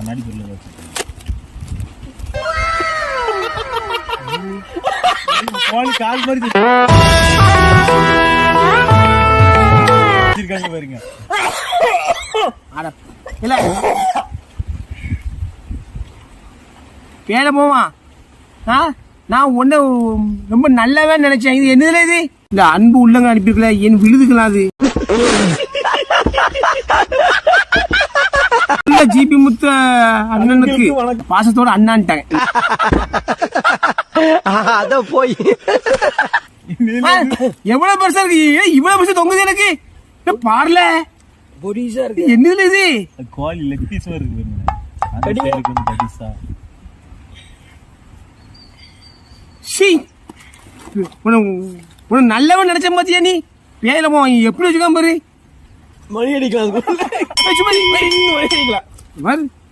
கண்ணாடி பொருள் வச்சுருக்கேன். கோழி கால் மாதிரி வச்சிருக்காங்க பாருங்க. இல்ல பேர போவா நான் ஒண்ணு ரொம்ப நல்லாவே நினைச்சேன். இது என்னதுல இது இந்த அன்பு உள்ளங்க அனுப்பிருக்கல என் விழுதுக்கலாம் அது ஜிபி முத்து அண்ணனுக்கு பாசத்தோட அண்ணான்ட்டாங்க. அத போய் எவ்வளவு பெருசா இருக்கு, இவ்வளவு பெருசா தொங்குது எனக்கு பாருல. என்னதுல இது கோழி லெக் பீஸ் இருக்கு பாருங்க. உனக்கு நல்லவன் நினைச்ச பாத்தியா நீ பேரமோ எப்படி வச்சுக்காம பாரு மணி அடிக்கலாம்.